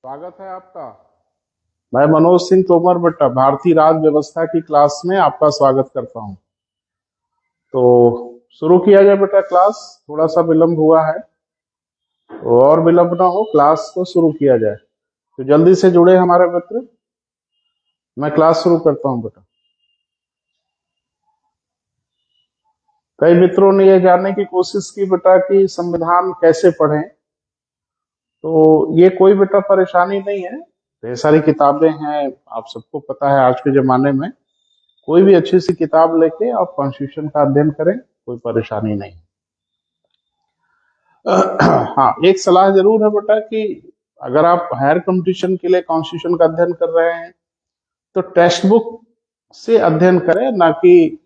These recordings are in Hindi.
स्वागत है आपका। मैं मनोज सिंह तोमर बेटा भारतीय राज व्यवस्था की क्लास में आपका स्वागत करता हूं। तो शुरू किया जाए बेटा क्लास। थोड़ा सा विलंब हुआ है, तो और विलंब ना हो, क्लास को शुरू किया जाए। तो जल्दी से जुड़े हमारे मित्र। मैं क्लास शुरू करता हूं बेटा। कई मित्रों ने यह जानने की कोशिश की बेटा कि संविधान कैसे पढ़ें। तो ये कोई बेटा परेशानी नहीं है, ढेर सारी किताबें हैं। आप सबको पता है आज के जमाने में कोई भी अच्छी सी किताब लेके आप कॉन्स्टिट्यूशन का अध्ययन करें, कोई परेशानी नहीं। हाँ, एक सलाह जरूर है बेटा कि अगर आप हायर कंपटीशन के लिए कॉन्स्टिट्यूशन का अध्ययन कर रहे हैं तो टेक्स्ट बुक से अध्ययन करें, ना कि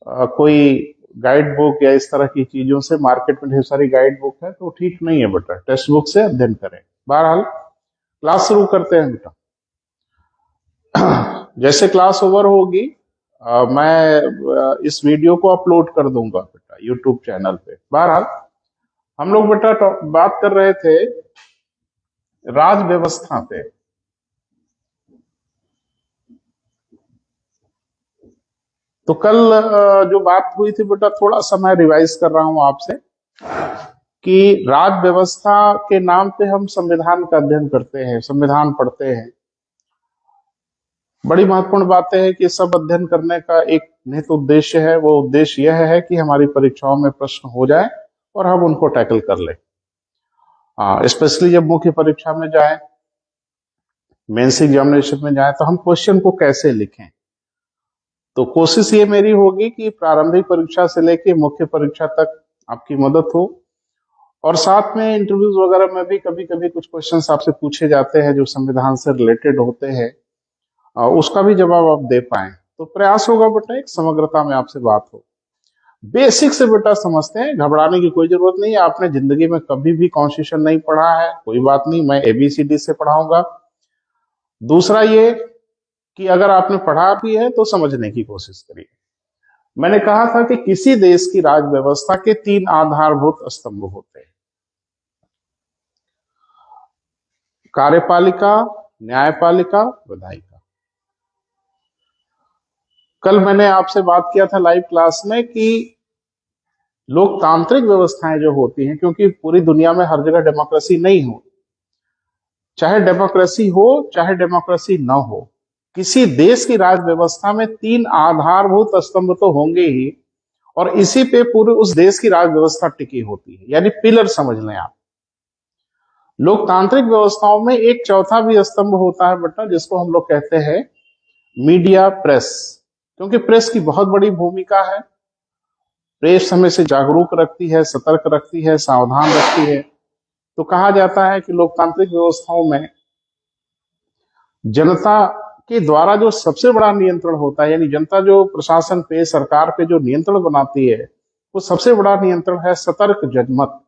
कोई गाइड बुक या इस तरह की चीजों से। मार्केट में ढेर सारी गाइड बुक है, तो ठीक नहीं है बेटा। टेक्स्ट बुक से अध्ययन करें। बहरहाल क्लास शुरू करते हैं बेटा। जैसे क्लास ओवर होगी मैं इस वीडियो को अपलोड कर दूंगा बेटा यूट्यूब चैनल पे। बहरहाल हम लोग बेटा बात कर रहे थे राज व्यवस्था पे। तो कल जो बात हुई थी बेटा, थोड़ा सा मैं रिवाइज कर रहा हूं आपसे कि राज व्यवस्था के नाम पे हम संविधान का अध्ययन करते हैं, संविधान पढ़ते हैं। बड़ी महत्वपूर्ण बातें हैं कि सब अध्ययन करने का एक निहित उद्देश्य है। वो उद्देश्य यह है कि हमारी परीक्षाओं में प्रश्न हो जाए और हम उनको टैकल कर ले। स्पेशली जब मुख्य परीक्षा में जाए, मेंस एग्जामिनेशन में जाए, तो हम क्वेश्चन को कैसे लिखें। तो कोशिश ये मेरी होगी कि प्रारंभिक परीक्षा से लेके मुख्य परीक्षा तक आपकी मदद हो, और साथ में इंटरव्यूज वगैरह में भी कभी कभी कुछ क्वेश्चंस आपसे पूछे जाते हैं जो संविधान से रिलेटेड होते हैं, उसका भी जवाब आप दे पाए। तो प्रयास होगा बेटा एक समग्रता में आपसे बात हो। बेसिक से बेटा समझते हैं, घबराने की कोई जरूरत नहीं है। आपने जिंदगी में कभी भी कॉन्स्टिट्यूशन नहीं पढ़ा है, कोई बात नहीं, मैं ABCD से पढ़ाऊंगा। दूसरा ये कि अगर आपने पढ़ा भी है तो समझने की कोशिश करिए। मैंने कहा था कि किसी देश की राज व्यवस्था के 3 आधारभूत स्तंभ होते हैं: कार्यपालिका, न्यायपालिका, विधायिका। कल मैंने आपसे बात किया था लाइव क्लास में कि लोकतांत्रिक व्यवस्थाएं जो होती हैं, क्योंकि पूरी दुनिया में हर जगह डेमोक्रेसी नहीं हो, चाहे डेमोक्रेसी हो चाहे डेमोक्रेसी न हो, किसी देश की राज व्यवस्था में 3 आधारभूत स्तंभ तो होंगे ही, और इसी पे पूरे उस देश की राज व्यवस्था टिकी होती है। यानी पिलर समझ लें आप। लोकतांत्रिक व्यवस्थाओं में एक चौथा भी स्तंभ होता है बेटा, जिसको हम लोग कहते हैं मीडिया, प्रेस। क्योंकि प्रेस की बहुत बड़ी भूमिका है। प्रेस हमें से जागरूक रखती है, सतर्क रखती है, सावधान रखती है। तो कहा जाता है कि लोकतांत्रिक व्यवस्थाओं में जनता के द्वारा जो सबसे बड़ा नियंत्रण होता है, यानी जनता जो प्रशासन पे, सरकार पे जो नियंत्रण बनाती है, वो सबसे बड़ा नियंत्रण है सतर्क जनमत,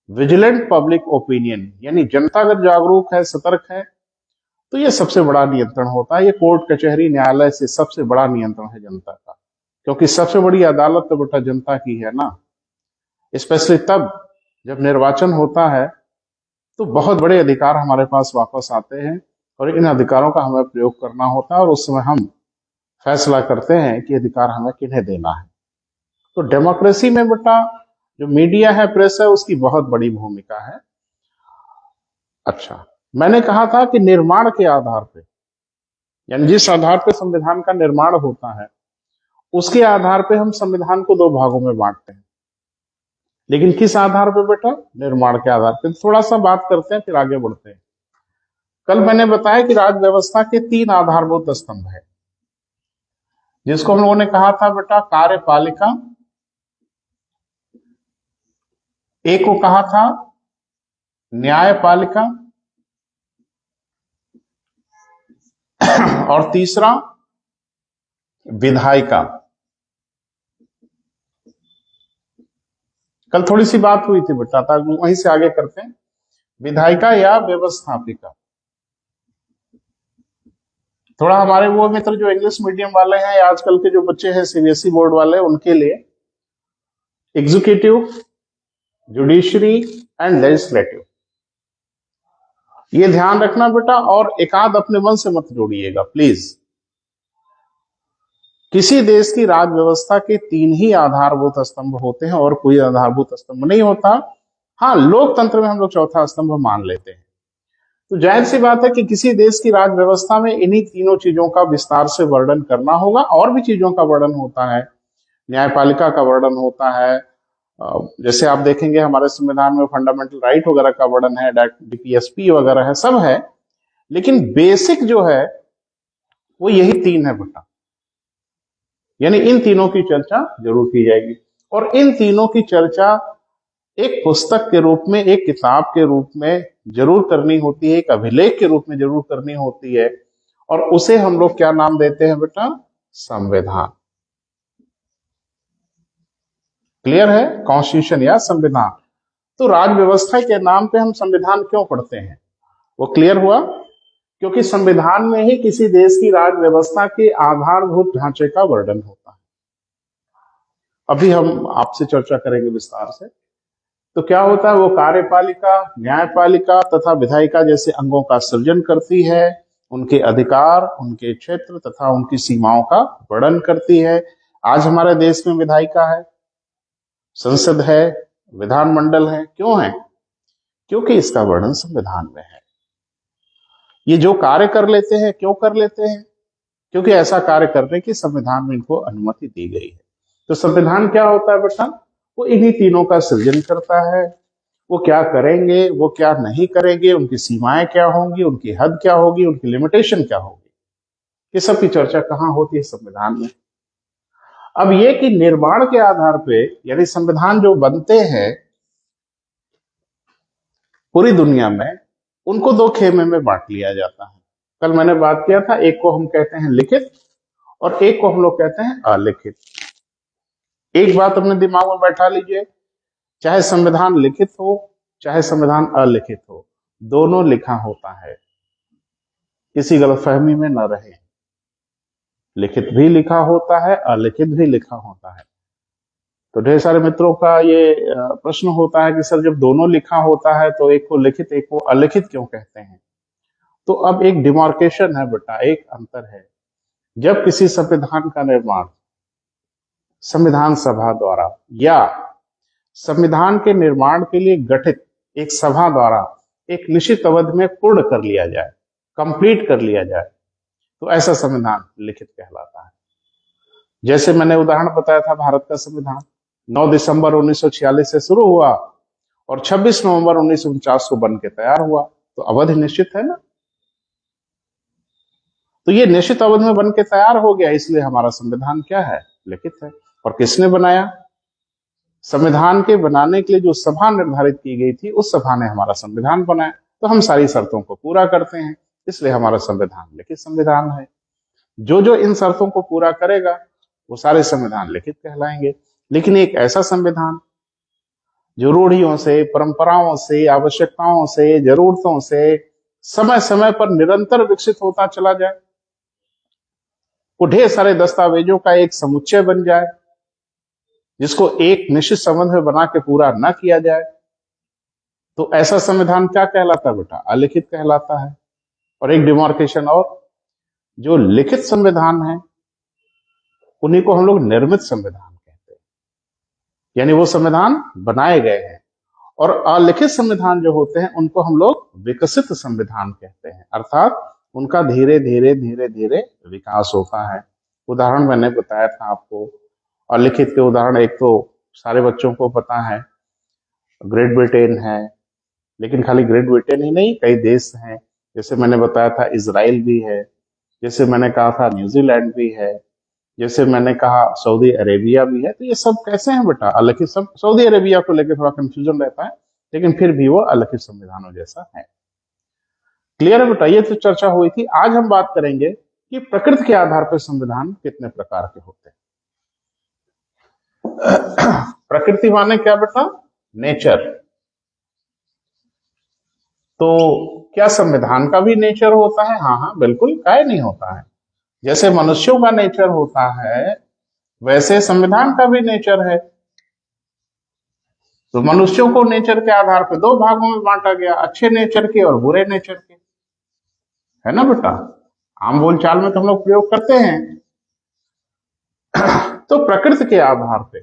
विजिलेंट पब्लिक ओपिनियन। यानी जनता अगर जागरूक है, सतर्क है, तो ये सबसे बड़ा नियंत्रण होता है। ये कोर्ट, कचहरी, न्यायालय से सबसे बड़ा नियंत्रण है जनता का, क्योंकि सबसे बड़ी अदालत तो बेटा जनता की है ना। स्पेशली तब जब निर्वाचन होता है तो बहुत बड़े अधिकार हमारे पास वापस आते हैं, और इन अधिकारों का हमें प्रयोग करना होता है, और उस समय हम फैसला करते हैं कि अधिकार हमें किन्हें देना है। तो डेमोक्रेसी में बेटा जो मीडिया है, प्रेस है, उसकी बहुत बड़ी भूमिका है। अच्छा, मैंने कहा था कि निर्माण के आधार पे, यानी जिस आधार पे संविधान का निर्माण होता है, उसके आधार पे हम संविधान को 2 भागों में बांटते हैं। लेकिन किस आधार पे बेटा? निर्माण के आधार पे। थोड़ा सा बात करते हैं, फिर आगे बढ़ते हैं। कल मैंने बताया कि राज व्यवस्था के 3 आधारभूत स्तंभ है, जिसको हम लोगों ने कहा था बेटा कार्यपालिका, एक को कहा था न्यायपालिका, और तीसरा विधायिका। कल थोड़ी सी बात हुई थी बेटा, ताकि वहीं से आगे करते हैं। विधायिका या व्यवस्थापिका, थोड़ा हमारे वो मित्र जो इंग्लिश मीडियम वाले हैं, आजकल के जो बच्चे हैं CBSE बोर्ड वाले, उनके लिए एग्जीक्यूटिव, जुडिशरी एंड लेजिस्लेटिव, ये ध्यान रखना बेटा, और एकाध अपने मन से मत जोड़िएगा प्लीज। किसी देश की राज व्यवस्था के 3 ही आधारभूत स्तंभ होते हैं और कोई आधारभूत स्तंभ नहीं होता। हाँ, लोकतंत्र में हम लोग चौथा स्तंभ मान लेते हैं। तो जाहिर सी बात है कि किसी देश की राज व्यवस्था में इन्हीं तीनों चीजों का विस्तार से वर्णन करना होगा। और भी चीजों का वर्णन होता है, न्यायपालिका का वर्णन होता है, जैसे आप देखेंगे हमारे संविधान में फंडामेंटल राइट वगैरह का वर्णन है, डीपीएसपी वगैरह है, सब है। लेकिन बेसिक जो है वो यही 3 है बेटा, यानी इन तीनों की चर्चा जरूर की जाएगी। और इन तीनों की चर्चा एक पुस्तक के रूप में, एक किताब के रूप में जरूर करनी होती है, एक अभिलेख के रूप में जरूर करनी होती है। और उसे हम लोग क्या नाम देते हैं बेटा? संविधान। क्लियर है? कॉन्स्टिट्यूशन या संविधान। तो राज व्यवस्था के नाम पे हम संविधान क्यों पढ़ते हैं, वो क्लियर हुआ? क्योंकि संविधान में ही किसी देश की राज व्यवस्था के आधारभूत ढांचे का वर्णन होता है। अभी हम आपसे चर्चा करेंगे विस्तार से। तो क्या होता है, वो कार्यपालिका, न्यायपालिका तथा विधायिका जैसे अंगों का सृजन करती है, उनके अधिकार, उनके क्षेत्र तथा उनकी सीमाओं का वर्णन करती है। आज हमारे देश में विधायिका है, संसद है, विधानमंडल है। क्यों है? क्योंकि इसका वर्णन संविधान में है। ये जो कार्य कर लेते हैं, क्यों कर लेते हैं? क्योंकि ऐसा कार्य करने की संविधान में इनको अनुमति दी गई है। तो संविधान क्या होता है बेटा? वो इन्हीं तीनों का सृजन करता है। वो क्या करेंगे, वो क्या नहीं करेंगे, उनकी सीमाएं क्या होंगी, उनकी हद क्या होगी, उनकी लिमिटेशन क्या होगी, ये सब की चर्चा कहाँ होती है? संविधान में। अब ये कि निर्माण के आधार पे, यानी संविधान जो बनते हैं पूरी दुनिया में, उनको 2 खेमे में बांट लिया जाता है। कल मैंने बात किया था, एक को हम कहते हैं लिखित और एक को हम लोग कहते हैं अलिखित। एक बात अपने दिमाग में बैठा लीजिए, चाहे संविधान लिखित हो चाहे संविधान अलिखित हो, दोनों लिखा होता है। किसी गलतफहमी में न रहे, लिखित भी लिखा होता है, अलिखित भी लिखा होता है। तो ढेर सारे मित्रों का ये प्रश्न होता है कि सर जब दोनों लिखा होता है तो एक को लिखित एक को अलिखित क्यों कहते हैं? तो अब एक डिमार्केशन है बेटा, एक अंतर है। जब किसी संविधान का निर्माण संविधान सभा द्वारा या संविधान के निर्माण के लिए गठित एक सभा द्वारा एक निश्चित अवधि में पूर्ण कर लिया जाए, कंप्लीट कर लिया जाए, तो ऐसा संविधान लिखित कहलाता है। जैसे मैंने उदाहरण बताया था, भारत का संविधान 9 दिसंबर 1946 से शुरू हुआ और 26 नवंबर 1949 को बन के तैयार हुआ। तो अवधि निश्चित है ना, तो ये निश्चित अवधि में बन के तैयार हो गया, इसलिए हमारा संविधान क्या है? लिखित है। और किसने बनाया? संविधान के बनाने के लिए जो सभा निर्धारित की गई थी, उस सभा ने हमारा संविधान बनाया। तो हम सारी शर्तों को पूरा करते हैं, इसलिए हमारा संविधान लिखित संविधान है। जो जो इन शर्तों को पूरा करेगा वो सारे संविधान लिखित कहलाएंगे। लेकिन एक ऐसा संविधान जो रूढ़ियों से, परंपराओं से, आवश्यकताओं से, जरूरतों से समय समय पर निरंतर विकसित होता चला जाए, वो ढेर सारे दस्तावेजों का एक समुच्चय बन जाए, जिसको एक निश्चित संबंध में बना के पूरा न किया जाए, तो ऐसा संविधान क्या कहलाता है बेटा? अलिखित कहलाता है। और एक डिमार्केशन और, जो लिखित संविधान है उन्हीं को हम लोग निर्मित संविधान कहते हैं, यानी वो संविधान बनाए गए हैं। और अलिखित संविधान जो होते हैं उनको हम लोग विकसित संविधान कहते हैं, अर्थात उनका धीरे धीरे धीरे धीरे विकास होता है। उदाहरण मैंने बताया था आपको, अलिखित के उदाहरण एक तो सारे बच्चों को पता है, ग्रेट ब्रिटेन है। लेकिन खाली ग्रेट ब्रिटेन ही नहीं, कई देश हैं, जैसे मैंने बताया था इजराइल भी है, जैसे मैंने कहा था न्यूजीलैंड भी है, जैसे मैंने कहा सऊदी अरेबिया भी है। तो ये सब कैसे हैं बेटा? अलिखित। सब सऊदी अरेबिया को लेकर थोड़ा कंफ्यूजन रहता है, लेकिन फिर भी वो अलिखित संविधानों जैसा है। क्लियर है बेटा? ये तो चर्चा हुई थी। आज हम बात करेंगे कि प्रकृति के आधार पर संविधान कितने प्रकार के होते हैं। प्रकृति माने क्या बेटा? नेचर। तो क्या संविधान का भी नेचर होता है? हाँ हाँ बिल्कुल, काहे नहीं होता है। जैसे मनुष्यों का नेचर होता है, वैसे संविधान का भी नेचर है। तो मनुष्यों को नेचर के आधार पर दो भागों में बांटा गया, अच्छे नेचर के और बुरे नेचर के, है ना बेटा। आम बोलचाल में तो हम लोग प्रयोग करते हैं। तो प्रकृति के आधार पे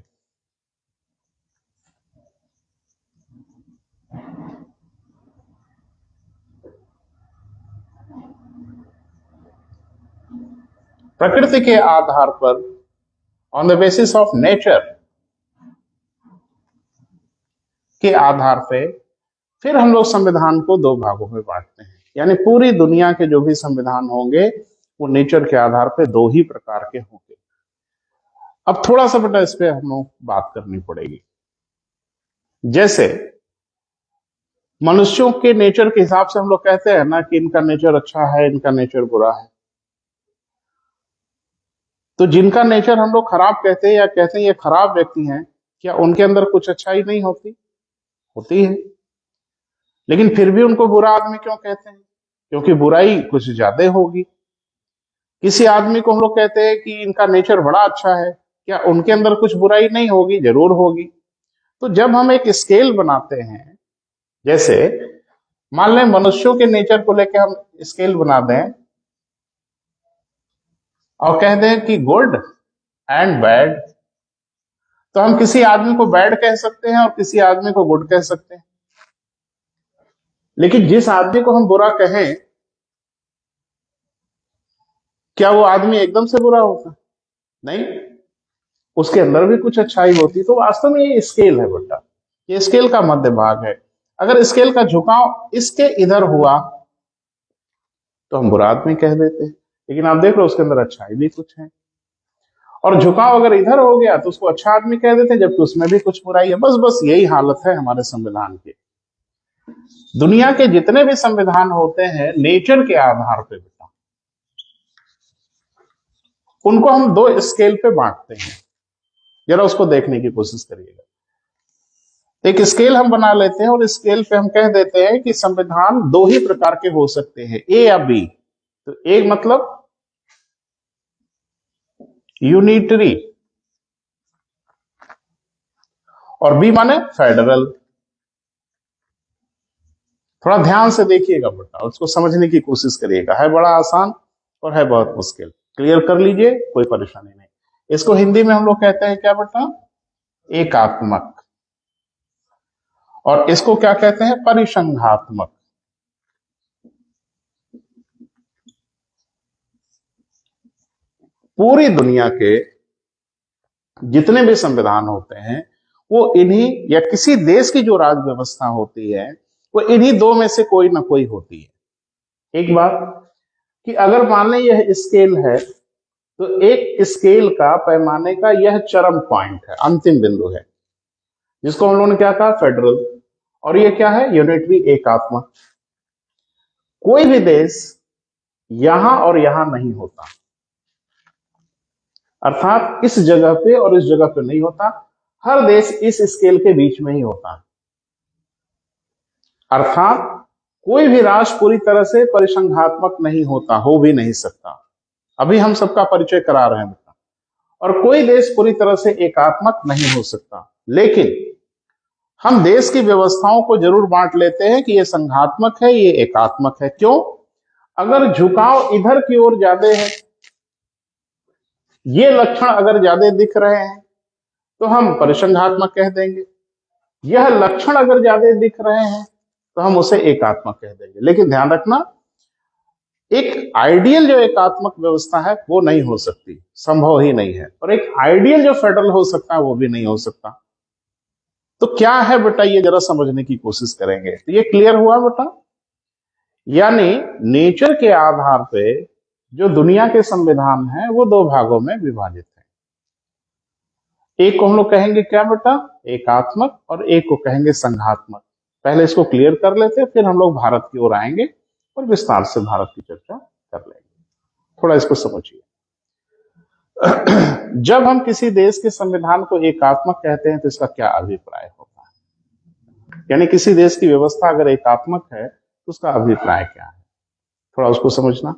प्रकृति के आधार पर, on the basis of nature के आधार पे, फिर हम लोग संविधान को दो भागों में बांटते हैं। यानी पूरी दुनिया के जो भी संविधान होंगे वो नेचर के आधार पे दो ही प्रकार के होंगे। अब थोड़ा सा बेटा इस पे हम लोग बात करनी पड़ेगी। जैसे मनुष्यों के नेचर के हिसाब से हम लोग कहते हैं ना कि इनका नेचर अच्छा है, इनका नेचर बुरा है। तो जिनका नेचर हम लोग खराब कहते हैं या कहते हैं ये खराब व्यक्ति हैं, क्या उनके अंदर कुछ अच्छाई नहीं होती? होती है। लेकिन फिर भी उनको बुरा आदमी क्यों कहते हैं? क्योंकि बुराई कुछ ज्यादा होगी। किसी आदमी को हम लोग कहते हैं कि इनका नेचर बड़ा अच्छा है, क्या उनके अंदर कुछ बुराई नहीं होगी? जरूर होगी। तो जब हम एक स्केल बनाते हैं, जैसे मान लें मनुष्यों के नेचर को लेकर हम स्केल बना दें और कह दें कि गुड एंड बैड, तो हम किसी आदमी को बैड कह सकते हैं और किसी आदमी को गुड कह सकते हैं। लेकिन जिस आदमी को हम बुरा कहें, क्या वो आदमी एकदम से बुरा होता? नहीं, उसके अंदर भी कुछ अच्छाई होती। तो वास्तव में ये स्केल है बेटा, ये स्केल का मध्य भाग है। अगर स्केल का झुकाव इसके इधर हुआ तो हम बुरा आदमी कह देते हैं, लेकिन आप देख रहे हो उसके अंदर अच्छाई भी कुछ है। और झुकाव अगर इधर हो गया तो उसको अच्छा आदमी कह देते हैं, जबकि उसमें भी कुछ बुराई है। बस बस यही हालत है हमारे संविधान की। दुनिया के जितने भी संविधान होते हैं नेचर के आधार पे बेटा, उनको हम दो स्केल पे बांटते हैं। जरा उसको देखने की कोशिश करिएगा। एक स्केल हम बना लेते हैं और स्केल पे हम कह देते हैं कि संविधान दो ही प्रकार के हो सकते हैं, ए या बी। तो एक मतलब यूनिटरी और बी माने फेडरल। थोड़ा ध्यान से देखिएगा बेटा, उसको समझने की कोशिश करिएगा। है बड़ा आसान और है बहुत मुश्किल। क्लियर कर लीजिए, कोई परेशानी नहीं। इसको हिंदी में हम लोग कहते हैं क्या बेटा? एकात्मक। और इसको क्या कहते हैं? परिसंघात्मक। पूरी दुनिया के जितने भी संविधान होते हैं वो इन्हीं या किसी देश की जो राज व्यवस्था होती है वो इन्हीं दो में से कोई ना कोई होती है। एक बात कि अगर मान लें यह स्केल है तो एक स्केल का पैमाने का यह चरम पॉइंट है, अंतिम बिंदु है, जिसको हम लोगों ने क्या कहा? फेडरल। और ये क्या है? यूनिटरी, एकात्मक। कोई भी देश यहां और यहां नहीं होता, अर्थात इस जगह पे और इस जगह पे नहीं होता। हर देश इस स्केल के बीच में ही होता है। अर्थात कोई भी राष्ट्र पूरी तरह से परिसंघात्मक नहीं होता, हो भी नहीं सकता। अभी हम सबका परिचय करा रहे हैं। और कोई देश पूरी तरह से एकात्मक नहीं हो सकता। लेकिन हम देश की व्यवस्थाओं को जरूर बांट लेते हैं कि ये संघात्मक है, ये एकात्मक है। क्यों? अगर झुकाव इधर की ओर ज्यादा है, ये लक्षण अगर ज्यादा दिख रहे हैं तो हम परिसंघात्मक कह देंगे। यह लक्षण अगर ज्यादा दिख रहे हैं तो हम उसे एकात्मक कह देंगे। लेकिन ध्यान रखना, एक आइडियल जो एकात्मक व्यवस्था है वो नहीं हो सकती, संभव ही नहीं है। और एक आइडियल जो फेडरल हो सकता है वो भी नहीं हो सकता। तो क्या है बेटा, ये जरा समझने की कोशिश करेंगे। तो ये क्लियर हुआ बेटा? यानी नेचर के आधार पे जो दुनिया के संविधान हैं वो दो भागों में विभाजित है। एक को हम लोग कहेंगे क्या बेटा? एकात्मक। और एक को कहेंगे संघात्मक। पहले इसको क्लियर कर लेते हैं, फिर हम लोग भारत की ओर आएंगे और विस्तार से भारत की चर्चा कर लेंगे। थोड़ा इसको समझिए। जब हम किसी देश के संविधान को एकात्मक कहते हैं तो इसका क्या अभिप्राय होता है? यानी किसी देश की व्यवस्था अगर एकात्मक है तो उसका अभिप्राय क्या है? थोड़ा उसको समझना।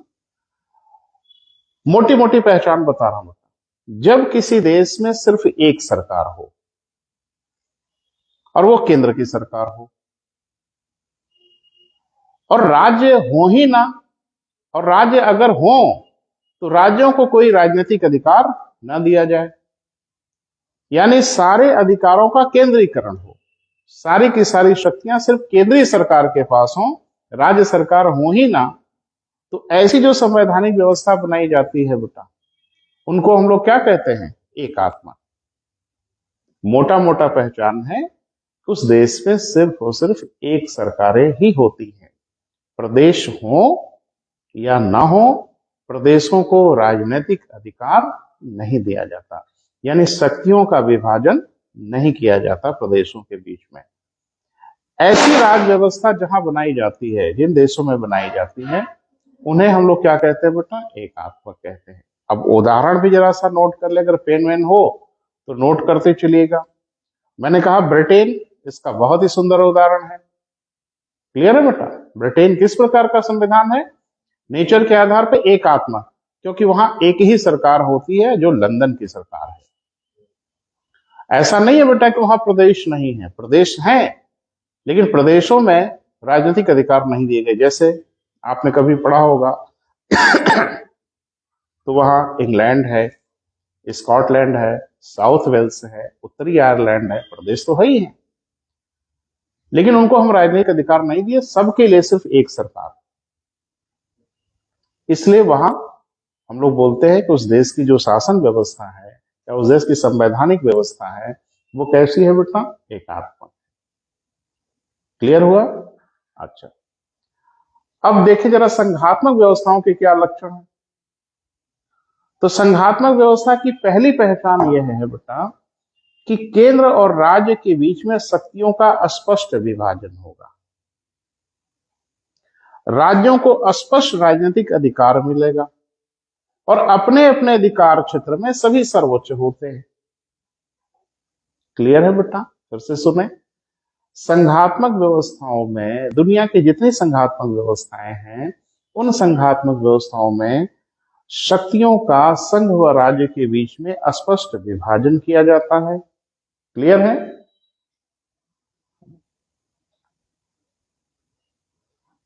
मोटी मोटी पहचान बता रहा हूं। जब किसी देश में सिर्फ एक सरकार हो, और वो केंद्र की सरकार हो, और राज्य हो ही ना, और राज्य अगर हो तो राज्यों को कोई राजनीतिक अधिकार न दिया जाए, यानी सारे अधिकारों का केंद्रीकरण हो, सारी की सारी शक्तियां सिर्फ केंद्रीय सरकार के पास हो, राज्य सरकार हो ही ना। तो ऐसी जो संवैधानिक व्यवस्था बनाई जाती है बेटा, उनको हम लोग क्या कहते हैं? एकात्मा। मोटा मोटा पहचान है, उस देश में सिर्फ और सिर्फ एक सरकारें ही होती हैं। प्रदेश हो या ना हो, प्रदेशों को राजनीतिक अधिकार नहीं दिया जाता, यानी शक्तियों का विभाजन नहीं किया जाता प्रदेशों के बीच में। ऐसी राज व्यवस्था जहां बनाई जाती है, जिन देशों में बनाई जाती है, उन्हें हम लोग क्या कहते हैं बेटा? एकात्मक कहते हैं। अब उदाहरण भी जरा सा नोट कर ले, अगर पेन वेन हो तो नोट करते चलिएगा। मैंने कहा ब्रिटेन, इसका बहुत ही सुंदर उदाहरण है। क्लियर है बेटा? ब्रिटेन किस प्रकार का संविधान है? नेचर के आधार पर एकात्मा, क्योंकि वहां एक ही सरकार होती है जो लंदन की सरकार है। ऐसा नहीं है बेटा कि वहां प्रदेश नहीं है, प्रदेश हैं, लेकिन प्रदेशों में राजनीतिक अधिकार नहीं दिए गए। जैसे आपने कभी पढ़ा होगा तो वहां इंग्लैंड है, स्कॉटलैंड है, साउथ वेल्स है, उत्तरी आयरलैंड है, प्रदेश तो है ही है, लेकिन उनको हम राजनीतिक अधिकार नहीं दिए, सबके लिए सिर्फ एक सरकार। इसलिए वहां हम लोग बोलते हैं कि उस देश की जो शासन व्यवस्था है या उस देश की संवैधानिक व्यवस्था है, वो कैसी है बेटा? एकात्मक। क्लियर हुआ? अच्छा, अब देखिए जरा संघात्मक व्यवस्थाओं के क्या लक्षण है। तो संघात्मक व्यवस्था की पहली पहचान यह है बेटा कि केंद्र और राज्य के बीच में शक्तियों का स्पष्ट विभाजन होगा। राज्यों को स्पष्ट राजनीतिक अधिकार मिलेगा और अपने अपने अधिकार क्षेत्र में सभी सर्वोच्च होते हैं। क्लियर है बेटा? फिर से सुने। संघात्मक व्यवस्थाओं में, दुनिया की जितनी संघात्मक व्यवस्थाएं हैं, उन संघात्मक व्यवस्थाओं में शक्तियों का संघ व राज्य के बीच में स्पष्ट विभाजन किया जाता है। क्लियर है?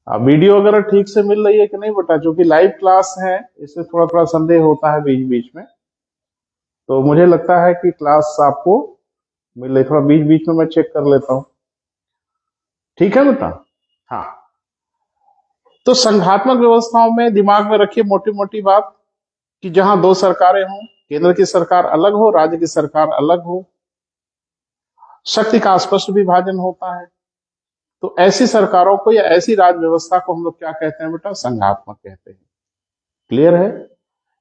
वीडियो वगैरह ठीक से मिल रही है कि नहीं बेटा? जो कि लाइव क्लास है, इससे थोड़ा थोड़ा संदेह होता है बीच बीच में, तो मुझे लगता है कि क्लास आपको मिल रही। थोड़ा बीच बीच में मैं चेक कर लेता हूं। ठीक है बेटा? हाँ, तो संघात्मक व्यवस्थाओं में दिमाग में रखिए मोटी मोटी बात कि जहां दो सरकारें हों, केंद्र की सरकार अलग हो, राज्य की सरकार अलग हो, शक्ति का स्पष्ट विभाजन होता है, तो ऐसी सरकारों को या ऐसी राज्य व्यवस्था को हम लोग क्या कहते हैं बेटा? संघात्मक कहते हैं। क्लियर है?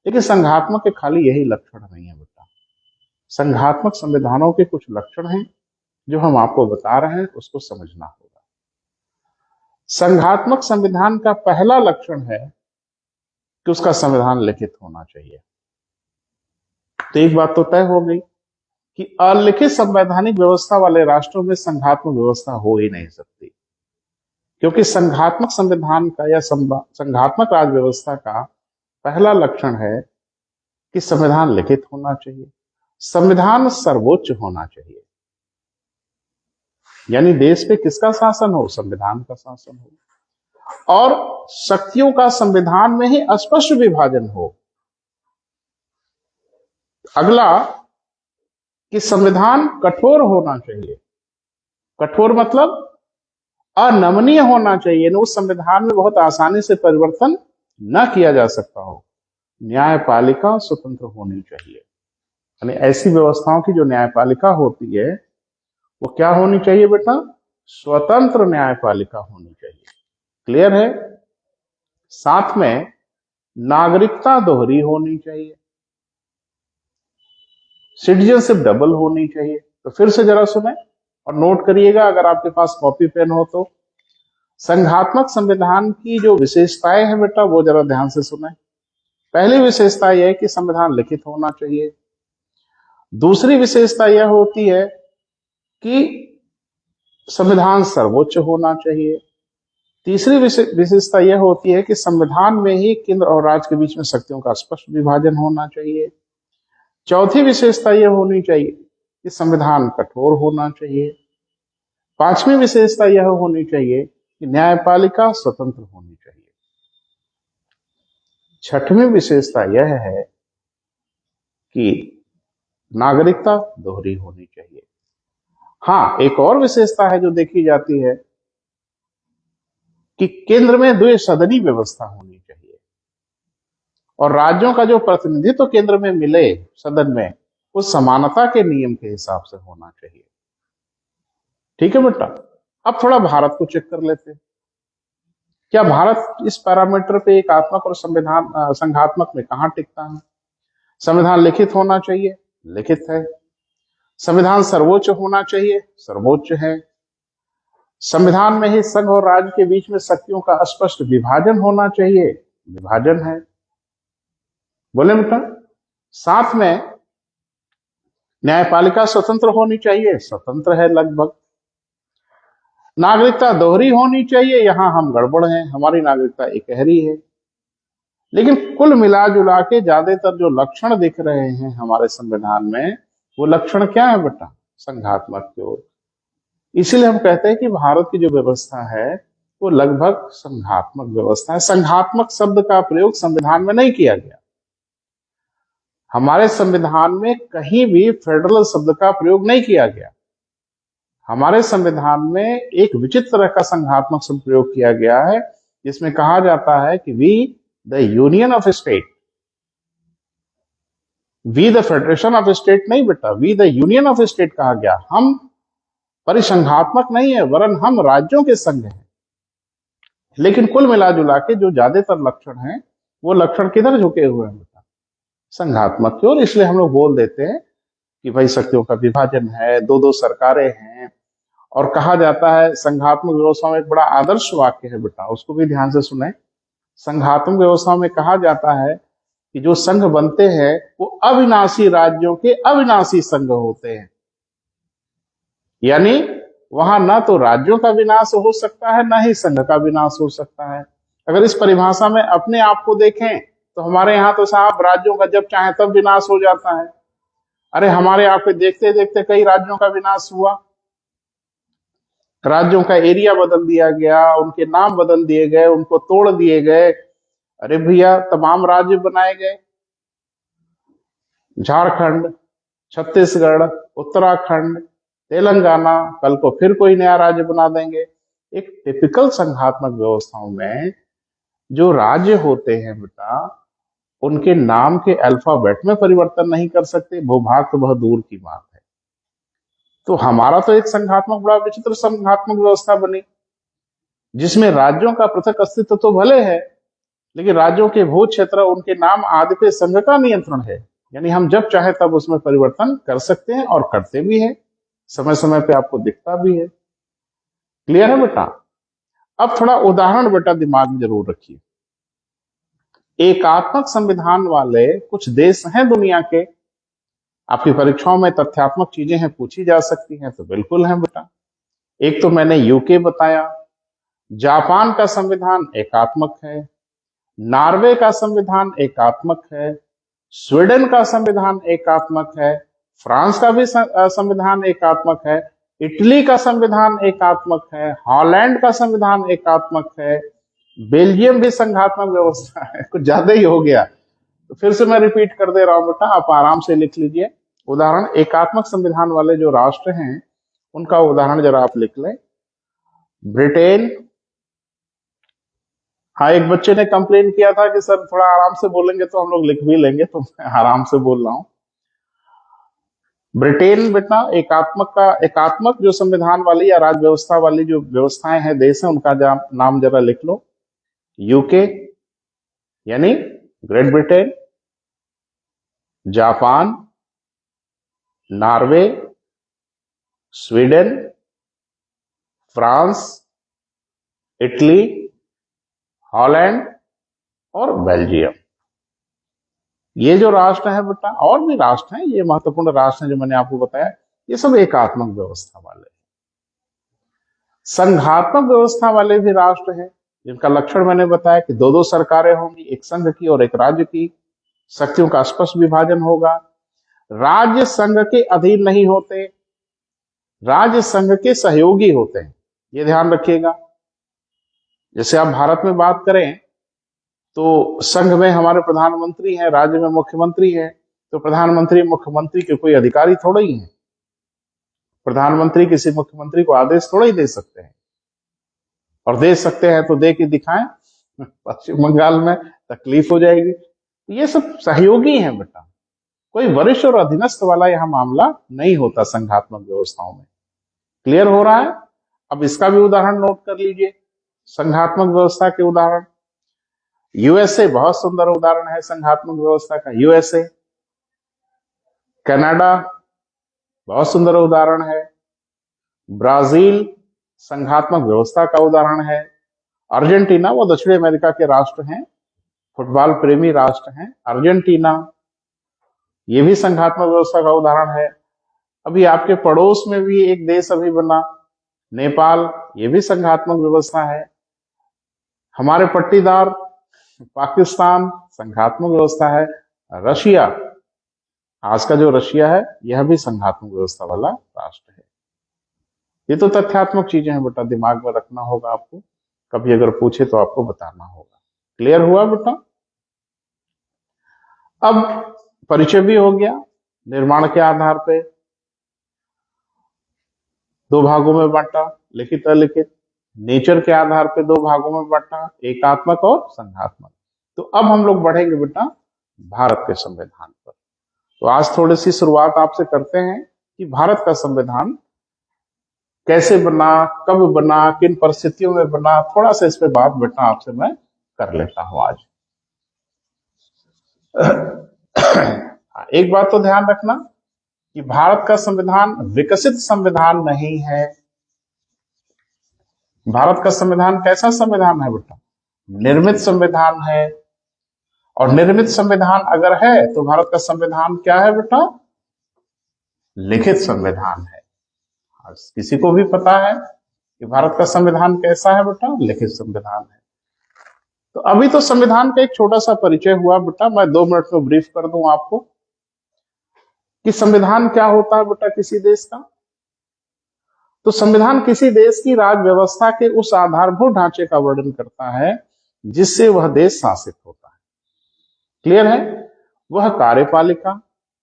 लेकिन संघात्मक के खाली यही लक्षण नहीं है बेटा, संघात्मक संविधानों के कुछ लक्षण हैं जो हम आपको बता रहे हैं, उसको समझना होगा। संघात्मक संविधान का पहला लक्षण है कि उसका संविधान लिखित होना चाहिए। तो एक बात तो तय हो गई कि अलिखित संवैधानिक व्यवस्था वाले राष्ट्रों में संघात्मक व्यवस्था हो ही नहीं सकती, क्योंकि संघात्मक संविधान का या संघात्मक राज्य व्यवस्था का पहला लक्षण है कि संविधान लिखित होना चाहिए, संविधान सर्वोच्च होना चाहिए, यानी देश पे किसका शासन हो? संविधान का शासन हो, और शक्तियों का संविधान में ही स्पष्ट विभाजन हो। अगला कि संविधान कठोर होना चाहिए। कठोर मतलब अनमनीय होना चाहिए, उस संविधान में बहुत आसानी से परिवर्तन न किया जा सकता हो। न्यायपालिका स्वतंत्र होनी चाहिए, यानी ऐसी व्यवस्थाओं की जो न्यायपालिका होती है वो क्या होनी चाहिए बेटा? स्वतंत्र न्यायपालिका होनी चाहिए। क्लियर है? साथ में नागरिकता दोहरी होनी चाहिए, सिटीजनशिप डबल होनी चाहिए। तो फिर से जरा सुने और नोट करिएगा अगर आपके पास कॉपी पेन हो तो। संघात्मक संविधान की जो विशेषताएं हैं बेटा, वो जरा ध्यान से सुने। पहली विशेषता यह है कि संविधान लिखित होना चाहिए। दूसरी विशेषता यह होती है कि संविधान सर्वोच्च होना चाहिए। तीसरी विशेषता यह होती है कि संविधान में ही केंद्र और राज्य के बीच में शक्तियों का स्पष्ट विभाजन होना चाहिए। चौथी विशेषता यह होनी चाहिए कि संविधान कठोर होना चाहिए। पांचवी विशेषता यह होनी चाहिए कि न्यायपालिका स्वतंत्र होनी चाहिए। छठवीं विशेषता यह है कि नागरिकता दोहरी होनी चाहिए। हाँ, एक और विशेषता है जो देखी जाती है कि केंद्र में द्विसदनी व्यवस्था होनी चाहिए और राज्यों का जो प्रतिनिधित्व केंद्र में मिले सदन में, वो समानता के नियम के हिसाब से होना चाहिए। ठीक है बेटा, अब थोड़ा भारत को चेक कर लेते हैं। क्या भारत इस पैरामीटर पे एकात्मक और संघात्मक में कहां टिकता है? संविधान लिखित होना चाहिए, लिखित है। संविधान सर्वोच्च होना चाहिए, सर्वोच्च है। संविधान में ही संघ और राज्य के बीच में शक्तियों का स्पष्ट विभाजन होना चाहिए, विभाजन है। बोले बेटा, साथ में न्यायपालिका स्वतंत्र होनी चाहिए, स्वतंत्र है लगभग। नागरिकता दोहरी होनी चाहिए, यहां हम गड़बड़ हैं, हमारी नागरिकता एकहरी है। लेकिन कुल मिला जुला के ज्यादातर जो लक्षण दिख रहे हैं हमारे संविधान में, वो लक्षण क्या है बेटा? संघात्मक की ओर। इसीलिए हम कहते हैं कि भारत की जो व्यवस्था है वो लगभग संघात्मक व्यवस्था है। संघात्मक शब्द का प्रयोग संविधान में नहीं किया गया। हमारे संविधान में कहीं भी फेडरल शब्द का प्रयोग नहीं किया गया। हमारे संविधान में एक विचित्र तरह का संघात्मक शब्द प्रयोग किया गया है, जिसमें कहा जाता है कि we the union of state, we the federation of state नहीं बेटा, we the union of state कहा गया। हम परिसंघात्मक नहीं है, वरन हम राज्यों के संघ हैं। लेकिन कुल मिला जुला के जो ज्यादातर लक्षण हैं, वो लक्षण किधर झुके हुए हैं बेटा? संघात्मक की ओर। इसलिए हम लोग बोल देते हैं कि भाई शक्तियों का विभाजन है, दो दो सरकारें हैं। और कहा जाता है संघात्मक व्यवस्था में एक बड़ा आदर्श वाक्य है बेटा, उसको भी ध्यान से सुने। संघात्मक व्यवस्था में कहा जाता है कि जो संघ बनते हैं वो अविनाशी राज्यों के अविनाशी संघ होते हैं। यानी वहां ना तो राज्यों का विनाश हो सकता है, ना ही संघ का विनाश हो सकता है। अगर इस परिभाषा में अपने आप को देखें तो हमारे यहाँ तो साहब राज्यों का जब चाहे तब विनाश हो जाता है। अरे हमारे यहाँ पे देखते देखते कई राज्यों का विनाश हुआ। राज्यों का एरिया बदल दिया गया, उनके नाम बदल दिए गए, उनको तोड़ दिए गए। अरे भैया, तमाम राज्य बनाए गए। झारखंड, छत्तीसगढ़, उत्तराखंड, तेलंगाना, कल को फिर कोई नया राज्य बना देंगे। एक टिपिकल संघात्मक व्यवस्थाओं में जो राज्य होते हैं बेटा, उनके नाम के अल्फाबेट में परिवर्तन नहीं कर सकते, भूभाग तो बहुत दूर की बात है। तो हमारा तो एक संघात्मक बड़ा विचित्र संघात्मक व्यवस्था बनी, जिसमें राज्यों का पृथक अस्तित्व तो भले है, लेकिन राज्यों के भू क्षेत्र, उनके नाम आदि पे संघ का नियंत्रण है। यानी हम जब चाहे तब उसमें परिवर्तन कर सकते हैं और करते भी हैं, समय समय पे आपको दिखता भी है। क्लियर है बेटा? अब थोड़ा उदाहरण बेटा दिमाग में जरूर रखिए। एकात्मक संविधान वाले कुछ देश हैं दुनिया के, आपकी परीक्षाओं में तथ्यात्मक चीजें हैं, पूछी जा सकती हैं, तो बिल्कुल है बेटा। एक तो मैंने यूके बताया, जापान का संविधान एकात्मक है, नॉर्वे का संविधान एकात्मक है, स्वीडन का संविधान एकात्मक है, फ्रांस का भी संविधान एकात्मक है, इटली का संविधान एकात्मक है, हॉलैंड का संविधान एकात्मक है, बेल्जियम भी संघात्मक व्यवस्था है। कुछ ज्यादा ही हो गया, तो फिर से मैं रिपीट कर दे रहा हूं बेटा, आप आराम से लिख लीजिए। उदाहरण एकात्मक संविधान वाले जो राष्ट्र हैं उनका उदाहरण जरा आप लिख लें। ब्रिटेन, हाँ, एक बच्चे ने कंप्लेन किया था कि सर थोड़ा आराम से बोलेंगे तो हम लोग लिख भी लेंगे, तो मैं आराम से बोल रहा हूं। ब्रिटेन बेटा एकात्मक जो संविधान वाली या राज्य व्यवस्था वाली जो व्यवस्थाएं हैं, देश हैं, उनका नाम जरा लिख लो। यूके यानी great Britain, Japan, Norway, Sweden, France, Italy, Holland और बेल्जियम। ये जो राष्ट्र है बेटा, और भी राष्ट्र हैं, ये महत्वपूर्ण राष्ट्र हैं जो मैंने आपको बताया, ये सब एकात्मक व्यवस्था वाले। संघात्मक व्यवस्था वाले भी राष्ट्र हैं जिनका लक्षण मैंने बताया कि दो दो सरकारें होंगी, एक संघ की और एक राज्य की। शक्तियों का स्पष्ट विभाजन होगा। राज्य संघ के अधीन नहीं होते, राज्य संघ के सहयोगी होते हैं, ये ध्यान रखिएगा। जैसे आप भारत में बात करें तो संघ में हमारे प्रधानमंत्री हैं, राज्य में मुख्यमंत्री है। तो प्रधानमंत्री मुख्यमंत्री के कोई अधिकारी थोड़ा ही है। प्रधानमंत्री किसी मुख्यमंत्री को आदेश थोड़ा ही दे सकते हैं, और दे सकते हैं तो दे के दिखाएं। पश्चिम बंगाल में तकलीफ हो जाएगी। ये सब सहयोगी हैं बेटा, कोई वरिष्ठ और अधीनस्थ वाला यहां मामला नहीं होता संघात्मक व्यवस्थाओं में। क्लियर हो रहा है? अब इसका भी उदाहरण नोट कर लीजिए, संघात्मक व्यवस्था के उदाहरण। यूएसए बहुत सुंदर उदाहरण है संघात्मक व्यवस्था का। यूएसए, कनाडा बहुत सुंदर उदाहरण है। ब्राजील संघात्मक व्यवस्था का उदाहरण है। अर्जेंटीना, वो दक्षिण अमेरिका के राष्ट्र हैं, फुटबॉल प्रेमी राष्ट्र हैं अर्जेंटीना, ये भी संघात्मक व्यवस्था का उदाहरण है। अभी आपके पड़ोस में भी एक देश अभी बना, नेपाल, ये भी संघात्मक व्यवस्था है। हमारे पट्टीदार पाकिस्तान, संघात्मक व्यवस्था है। रशिया, आज का जो रशिया है, यह भी संघात्मक व्यवस्था वाला राष्ट्र है। ये तो तथ्यात्मक चीजें हैं बेटा, दिमाग में रखना होगा आपको, कभी अगर पूछे तो आपको बताना होगा। क्लियर हुआ बेटा? अब परिचय भी हो गया। निर्माण के आधार पे दो भागों में बांटा, लिखित अलिखित। नेचर के आधार पे दो भागों में बांटा, एकात्मक और संघात्मक। तो अब हम लोग बढ़ेंगे बेटा भारत के संविधान पर। तो आज थोड़ी सी शुरुआत आपसे करते हैं कि भारत का संविधान कैसे बना, कब बना, किन परिस्थितियों में बना। थोड़ा सा इस पे बात बेटा आपसे मैं कर लेता हूं आज। एक बात तो ध्यान रखना कि भारत का संविधान विकसित संविधान नहीं है। भारत का संविधान कैसा संविधान है बेटा? निर्मित संविधान है। और निर्मित संविधान अगर है तो भारत का संविधान क्या है बेटा? लिखित संविधान है। किसी को भी पता है कि भारत का संविधान कैसा है बेटा? लिखित संविधान है। तो अभी तो संविधान का एक छोटा सा परिचय हुआ बेटा, मैं 2 मिनट में ब्रीफ कर दूं आपको कि संविधान क्या होता है बेटा किसी देश का। तो संविधान किसी देश की राज व्यवस्था के उस आधारभूत ढांचे का वर्णन करता है जिससे वह देश शासित होता है। क्लियर है? वह कार्यपालिका,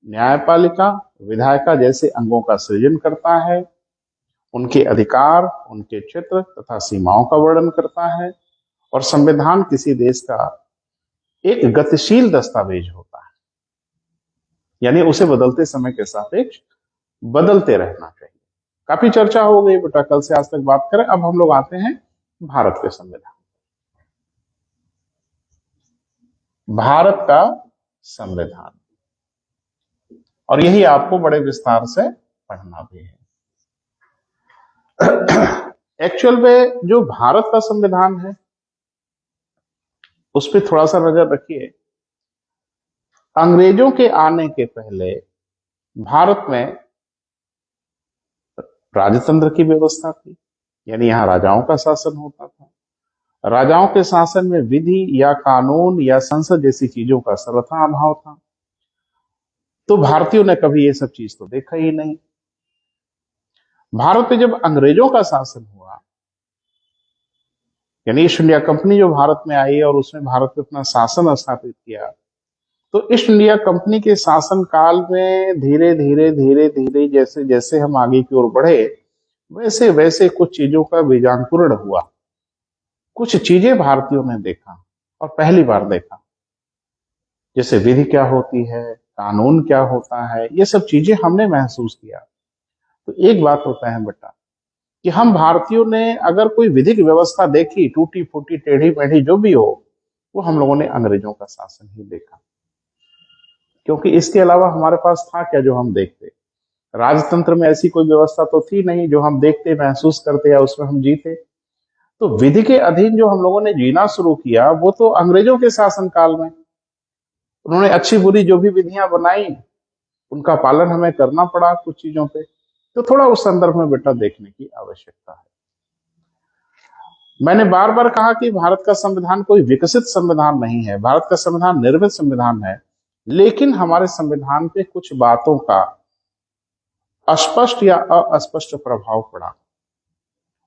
न्यायपालिका, विधायिका जैसे अंगों का सृजन करता है, उनके अधिकार, उनके क्षेत्र तथा सीमाओं का वर्णन करता है। और संविधान किसी देश का एक गतिशील दस्तावेज होता है, यानी उसे बदलते समय के सापेक्ष बदलते रहना चाहिए। काफी चर्चा हो गई बेटा कल से आज तक बात करें। अब हम लोग आते हैं भारत के संविधान। भारत का संविधान, और यही आपको बड़े विस्तार से पढ़ना भी है। एक्चुअल में जो भारत का संविधान है उस पर थोड़ा सा नजर रखिए। अंग्रेजों के आने के पहले भारत में राजतंत्र की व्यवस्था थी, यानी यहां राजाओं का शासन होता था। राजाओं के शासन में विधि या कानून या संसद जैसी चीजों का सर्वथा अभाव था। तो भारतीयों ने कभी ये सब चीज तो देखा ही नहीं। भारत में जब अंग्रेजों का शासन हुआ, यानी ईस्ट इंडिया कंपनी जो भारत में आई और उसने भारत में अपना शासन स्थापित किया, तो ईस्ट इंडिया कंपनी के शासन काल में धीरे धीरे धीरे धीरे जैसे जैसे हम आगे की ओर बढ़े, वैसे वैसे कुछ चीजों का बीजांकुरण हुआ। कुछ चीजें भारतीयों ने देखा और पहली बार देखा, जैसे विधि क्या होती है, कानून क्या होता है, ये सब चीजें हमने महसूस किया। तो एक बात होता है बेटा कि हम भारतीयों ने अगर कोई विधिक व्यवस्था देखी, टूटी फूटी टेढ़ी मेढ़ी जो भी हो, वो हम लोगों ने अंग्रेजों का शासन ही देखा। क्योंकि इसके अलावा हमारे पास था क्या जो हम देखते? राजतंत्र में ऐसी कोई व्यवस्था तो थी नहीं जो हम देखते, महसूस करते या उसमें हम जीते। तो विधि के अधीन जो हम लोगों ने जीना शुरू किया वो तो अंग्रेजों के शासन काल में। उन्होंने अच्छी बुरी जो भी विधियां बनाई उनका पालन हमें करना पड़ा कुछ चीजों पे। तो थोड़ा उस संदर्भ में बेटा देखने की आवश्यकता है। मैंने बार बार कहा कि भारत का संविधान कोई विकसित संविधान नहीं है, भारत का संविधान निर्मित संविधान है। लेकिन हमारे संविधान पे कुछ बातों का स्पष्ट या अस्पष्ट प्रभाव पड़ा,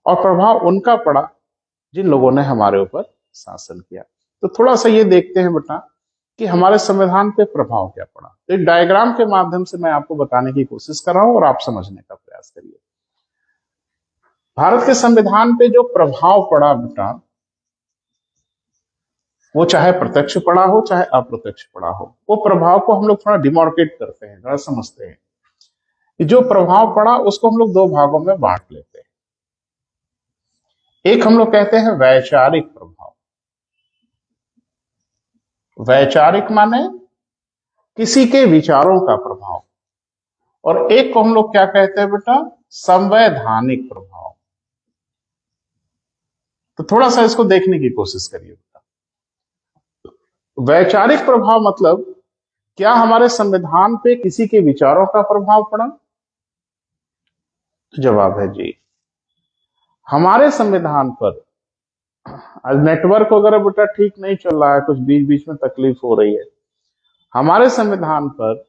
और प्रभाव उनका पड़ा जिन लोगों ने हमारे ऊपर शासन किया। तो थोड़ा सा ये देखते हैं बेटा कि हमारे संविधान पे प्रभाव क्या पड़ा। तो एक डायग्राम के माध्यम से मैं आपको बताने की कोशिश कर रहा हूं और आप समझने का प्रयास करिए। भारत के संविधान पे जो प्रभाव पड़ा बेटा, वो चाहे प्रत्यक्ष पड़ा हो चाहे अप्रत्यक्ष पड़ा हो, वो प्रभाव को हम लोग थोड़ा डिमार्केट करते हैं, थोड़ा समझते हैं कि जो प्रभाव पड़ा उसको हम लोग दो भागों में बांट लेते हैं। एक हम लोग कहते हैं वैचारिक प्रभाव। वैचारिक माने किसी के विचारों का प्रभाव, और एक को हम लोग क्या कहते हैं बेटा, संवैधानिक प्रभाव। तो थोड़ा सा इसको देखने की कोशिश करिए बेटा। वैचारिक प्रभाव मतलब क्या हमारे संविधान पे किसी के विचारों का प्रभाव पड़ा? तो जवाब है जी। हमारे संविधान पर आज नेटवर्क वगैरह बेटा ठीक नहीं चल रहा है, कुछ बीच बीच में तकलीफ हो रही है। हमारे संविधान पर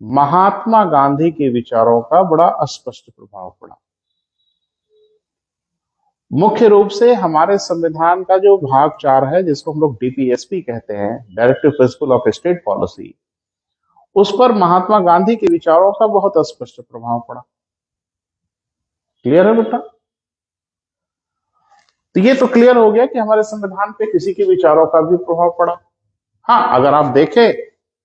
महात्मा गांधी के विचारों का बड़ा स्पष्ट प्रभाव पड़ा। मुख्य रूप से हमारे संविधान का जो भाग 4 है, जिसको हम लोग डीपीएसपी कहते हैं, directive principle of state policy, उस पर महात्मा गांधी के विचारों का बहुत स्पष्ट प्रभाव पड़ा। क्लियर है बेटा? तो ये तो क्लियर हो गया कि हमारे संविधान पे किसी के विचारों का भी प्रभाव पड़ा। हाँ, अगर आप देखें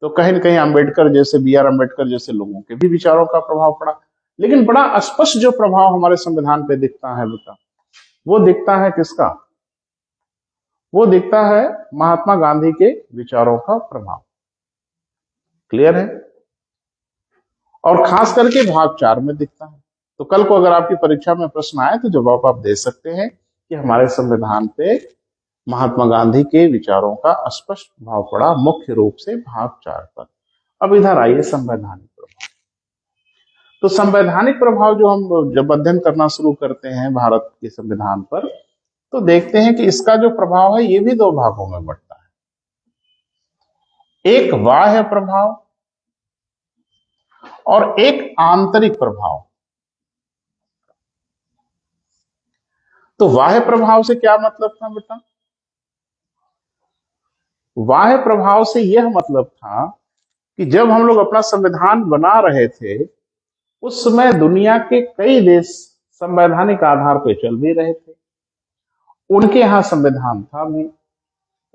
तो कहीं न कहीं अंबेडकर जैसे, बी आर अंबेडकर जैसे लोगों के भी विचारों का प्रभाव पड़ा, लेकिन बड़ा स्पष्ट जो प्रभाव हमारे संविधान पे दिखता है बेटा, वो दिखता है किसका? वो दिखता है महात्मा गांधी के विचारों का प्रभाव। क्लियर है? और खास करके भाग 4 में दिखता है। तो कल को अगर आपकी परीक्षा में प्रश्न आए तो जवाब आप दे सकते हैं कि हमारे संविधान पे महात्मा गांधी के विचारों का स्पष्ट प्रभाव पड़ा, मुख्य रूप से भाग 4 पर। अब इधर आइए संवैधानिक प्रभाव। तो संवैधानिक प्रभाव जो हम जब अध्ययन करना शुरू करते हैं भारत के संविधान पर, तो देखते हैं कि इसका जो प्रभाव है ये भी दो भागों में बढ़ता है। एक बाह्य प्रभाव और एक आंतरिक प्रभाव। तो बाह्य प्रभाव से क्या मतलब था बेटा? बाह्य प्रभाव से यह मतलब था कि जब हम लोग अपना संविधान बना रहे थे, उस समय दुनिया के कई देश संवैधानिक आधार पर चल भी रहे थे, उनके यहां संविधान था भी।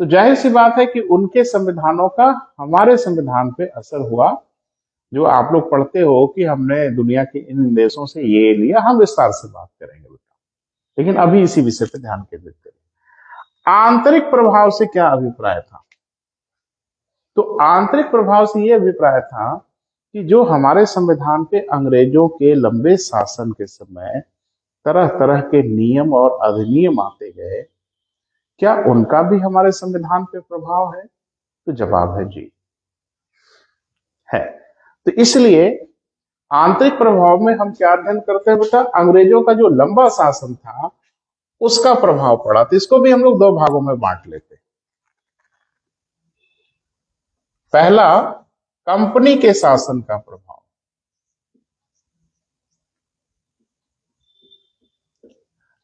तो जाहिर सी बात है कि उनके संविधानों का हमारे संविधान पे असर हुआ। जो आप लोग पढ़ते हो कि हमने दुनिया के इन देशों से ये लिया, हम विस्तार से बात करेंगे बेटा, लेकिन अभी इसी विषय पे ध्यान केंद्रित करें। आंतरिक प्रभाव से क्या अभिप्राय था? तो आंतरिक प्रभाव से यह अभिप्राय था कि जो हमारे संविधान पे अंग्रेजों के लंबे शासन के समय तरह तरह के नियम और अधिनियम आते गए, क्या उनका भी हमारे संविधान पे प्रभाव है? तो जवाब है जी, है। तो इसलिए आंतरिक प्रभाव में हम क्या अध्ययन करते हैं बेटा? अंग्रेजों का जो लंबा शासन था उसका प्रभाव पड़ा। तो इसको भी हम लोग दो भागों में बांट लेते हैं। पहला, कंपनी के शासन का प्रभाव।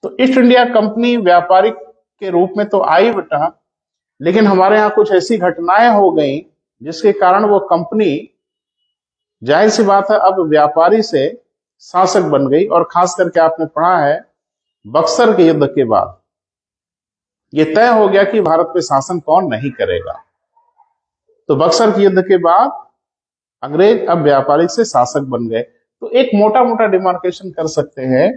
तो ईस्ट इंडिया कंपनी व्यापारिक के रूप में तो आई बेटा, लेकिन हमारे यहां कुछ ऐसी घटनाएं हो गई जिसके कारण वो कंपनी, जाहिर सी बात है, अब व्यापारी से शासक बन गई। और खास करके आपने पढ़ा है, बक्सर के युद्ध के बाद ये तय हो गया कि भारत पे शासन कौन नहीं करेगा। तो बक्सर के युद्ध के बाद अंग्रेज अब व्यापारी से शासक बन गए। तो एक मोटा मोटा डिमार्केशन कर सकते हैं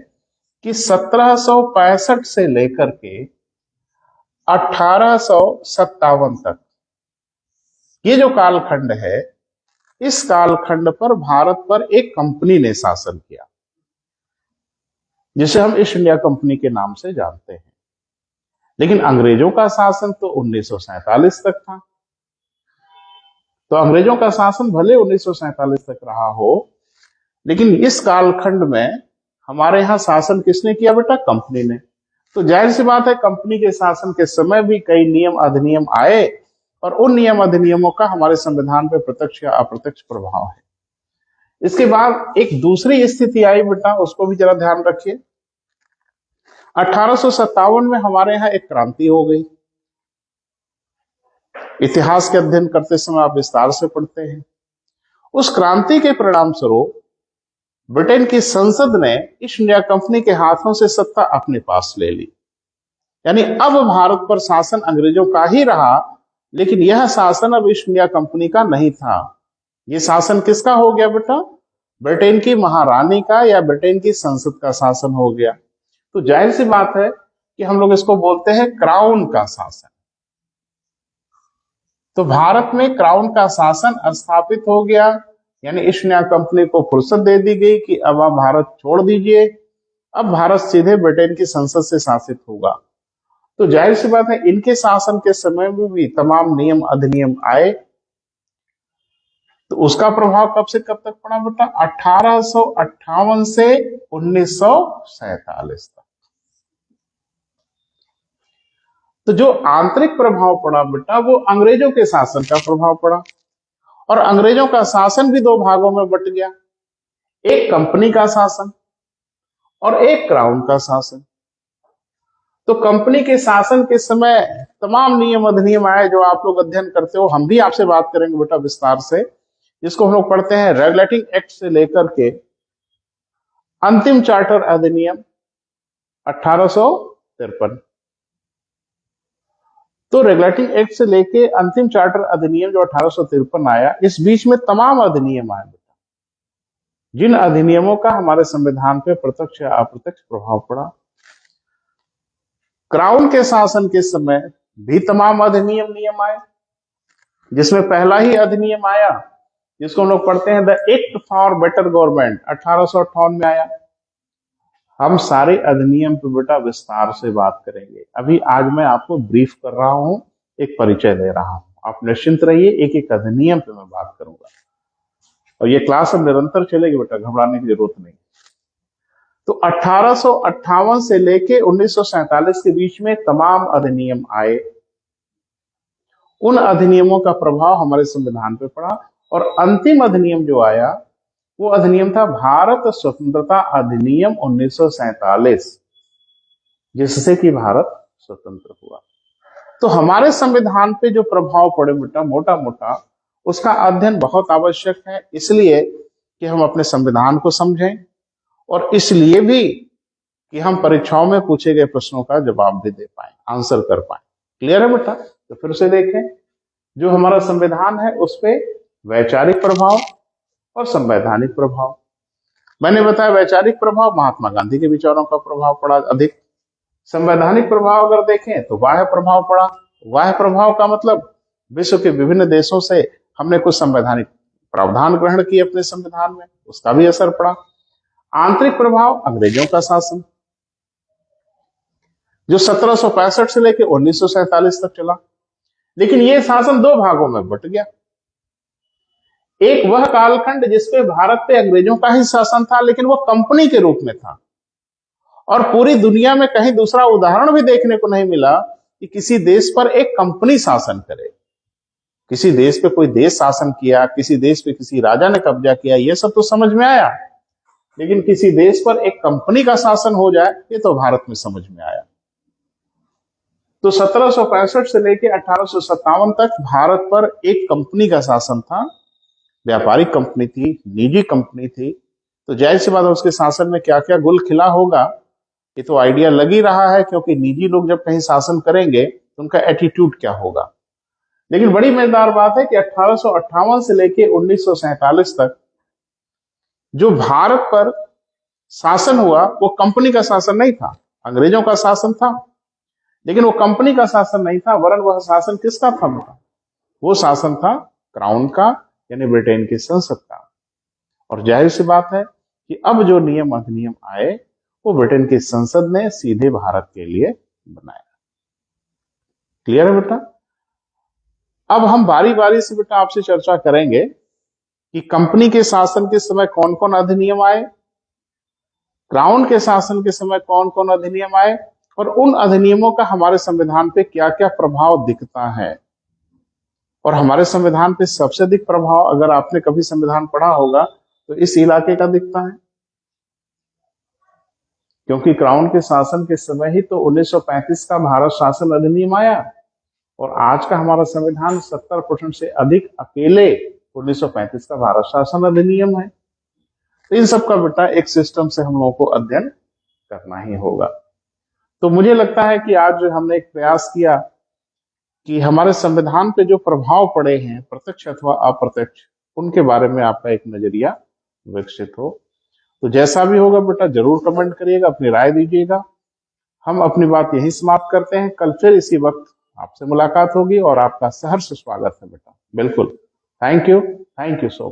कि 1765 से लेकर के 1857 तक ये जो कालखंड है, इस कालखंड पर भारत पर एक कंपनी ने शासन किया, जिसे हम ईस्ट इंडिया कंपनी के नाम से जानते हैं। लेकिन अंग्रेजों का शासन तो 1947 तक था। तो अंग्रेजों का शासन भले 1947 तक रहा हो, लेकिन इस कालखंड में हमारे यहां शासन किसने किया बेटा? कंपनी ने। तो जाहिर सी बात है, कंपनी के शासन के समय भी कई नियम अधिनियम आए, और उन नियम अधिनियमों का हमारे संविधान पर प्रत्यक्ष या अप्रत्यक्ष प्रभाव है। इसके बाद एक दूसरी स्थिति आई बेटा, उसको भी जरा ध्यान रखिए। 1857 में हमारे यहाँ एक क्रांति हो गई। इतिहास के अध्ययन करते समय आप विस्तार से पढ़ते हैं। उस क्रांति के परिणाम स्वरूप ब्रिटेन की संसद ने ईस्ट इंडिया कंपनी के हाथों से सत्ता अपने पास ले ली। यानी अब भारत पर शासन अंग्रेजों का ही रहा, लेकिन यह शासन अब ईस्ट इंडिया कंपनी का नहीं था। यह शासन किसका हो गया बेटा? ब्रिटेन की महारानी का या ब्रिटेन की संसद का शासन हो गया। तो जाहिर सी बात है कि हम लोग इसको बोलते हैं क्राउन का शासन। तो भारत में क्राउन का शासन स्थापित हो गया, यानी ईस्ट इंडिया कंपनी को फुर्सत दे दी गई कि अब आप भारत छोड़ दीजिए, अब भारत सीधे ब्रिटेन की संसद से शासित होगा। तो जाहिर सी बात है इनके शासन के समय में भी तमाम नियम अधिनियम आए। तो उसका प्रभाव कब से कब तक पड़ा बेटा? 1858 से 1947 तक। तो जो आंतरिक प्रभाव पड़ा बेटा वो अंग्रेजों के शासन का प्रभाव पड़ा, और अंग्रेजों का शासन भी दो भागों में बट गया, एक कंपनी का शासन और एक क्राउन का शासन। तो कंपनी के शासन के समय तमाम नियम अधिनियम आए जो आप लोग अध्ययन करते हो, हम भी आपसे बात करेंगे बेटा विस्तार से, जिसको हम लोग पढ़ते हैं रेगुलेटिंग एक्ट से लेकर के अंतिम चार्टर अधिनियम 1853। तो रेगुलेटिंग एक्ट से लेके अंतिम चार्टर अधिनियम जो 1853 आया, इस बीच में तमाम अधिनियम आए बेटा, जिन अधिनियमों का हमारे संविधान पे प्रत्यक्ष या अप्रत्यक्ष प्रभाव पड़ा। क्राउन के शासन के समय भी तमाम अधिनियम नियम आए, जिसमें पहला ही अधिनियम आया जिसको हम लोग पढ़ते हैं the act for better government, 1858 में आया। हम सारे अधिनियम पे बेटा विस्तार से बात करेंगे। अभी आज मैं आपको ब्रीफ कर रहा हूं, एक परिचय दे रहा हूं, आप निश्चिंत रहिए, एक एक अधिनियम पे मैं बात करूंगा और ये क्लास अब निरंतर चलेगी बेटा, घबराने की जरूरत नहीं। तो 1858 से लेके 1947 के बीच में तमाम अधिनियम आए। उन अधिनियमों का प्रभाव हमारे संविधान पे पड़ा, और अंतिम अधिनियम जो आया वो अधिनियम था भारत स्वतंत्रता अधिनियम 1947, जिससे कि भारत स्वतंत्र हुआ। तो हमारे संविधान पे जो प्रभाव पड़े बेटा मोटा मोटा, उसका अध्ययन बहुत आवश्यक है, इसलिए कि हम अपने संविधान को समझें और इसलिए भी कि हम परीक्षाओं में पूछे गए प्रश्नों का जवाब भी दे पाए, आंसर कर पाए। क्लियर है बेटा? तो फिर से देखें, जो हमारा संविधान है उस पे वैचारिक प्रभाव और संवैधानिक प्रभाव। मैंने बताया वैचारिक प्रभाव महात्मा गांधी के विचारों का प्रभाव पड़ा अधिक। संवैधानिक प्रभाव अगर देखें तो बाह्य प्रभाव पड़ा। बाह्य प्रभाव का मतलब विश्व के विभिन्न देशों से हमने कुछ संवैधानिक प्रावधान ग्रहण किए अपने संविधान में, उसका भी असर पड़ा। आंतरिक प्रभाव अंग्रेजों का शासन जो 1765 से लेकर 1947 तक चला, लेकिन यह शासन दो भागों में बट गया। एक वह कालखंड जिसपे भारत पे अंग्रेजों का ही शासन था, लेकिन वो कंपनी के रूप में था, और पूरी दुनिया में कहीं दूसरा उदाहरण भी देखने को नहीं मिला कि किसी देश पर एक कंपनी शासन करे। किसी देश पे कोई देश शासन किया, किसी देश पे किसी राजा ने कब्जा किया, ये सब तो समझ में आया, लेकिन किसी देश पर एक कंपनी का शासन हो जाए, ये तो भारत में समझ में आया। तो 1765 से लेकर 1857 तक भारत पर एक कंपनी का शासन था। व्यापारिक कंपनी थी, निजी कंपनी थी। तो जाहिर सी बात है उसके शासन में क्या क्या गुल खिला होगा ये तो आइडिया लग ही रहा है, क्योंकि निजी लोग जब कहीं शासन करेंगे तो उनका एटीट्यूड क्या होगा। लेकिन बड़ी मजेदार बात है कि 1858 से लेकर 1947 तक जो भारत पर शासन हुआ वो कंपनी का शासन नहीं था, अंग्रेजों का शासन था, लेकिन वो कंपनी का शासन नहीं था, वरन वह शासन किसका था? वो शासन था क्राउन का, यानी ब्रिटेन की संसद का। और जाहिर सी बात है कि अब जो नियम अधिनियम आए वो ब्रिटेन की संसद ने सीधे भारत के लिए बनाया। क्लियर है बेटा? अब हम बारी बारी से बेटा आपसे चर्चा करेंगे कि कंपनी के शासन के समय कौन कौन अधिनियम आए, क्राउन के शासन के समय कौन कौन अधिनियम आए, और उन अधिनियमों का हमारे संविधान पे क्या क्या प्रभाव दिखता है। और हमारे संविधान पे सबसे अधिक प्रभाव, अगर आपने कभी संविधान पढ़ा होगा तो इस इलाके का दिखता है, क्योंकि क्राउन के शासन के समय ही तो 1935 का भारत शासन अधिनियम आया, और आज का हमारा संविधान 70% से अधिक अकेले 1935 का भारत शासन अधिनियम है। तो इन सब का बेटा एक सिस्टम से हम लोगों को अध्ययन करना ही होगा। तो मुझे लगता है कि आज हमने एक प्रयास किया कि हमारे संविधान पे जो प्रभाव पड़े हैं प्रत्यक्ष अथवा अप्रत्यक्ष, उनके बारे में आपका एक नजरिया विकसित हो। तो जैसा भी होगा बेटा जरूर कमेंट करिएगा, अपनी राय दीजिएगा। हम अपनी बात यही समाप्त करते हैं। कल फिर इसी वक्त आपसे मुलाकात होगी और आपका सहर्ष स्वागत है बेटा। बिल्कुल। Thank you so much.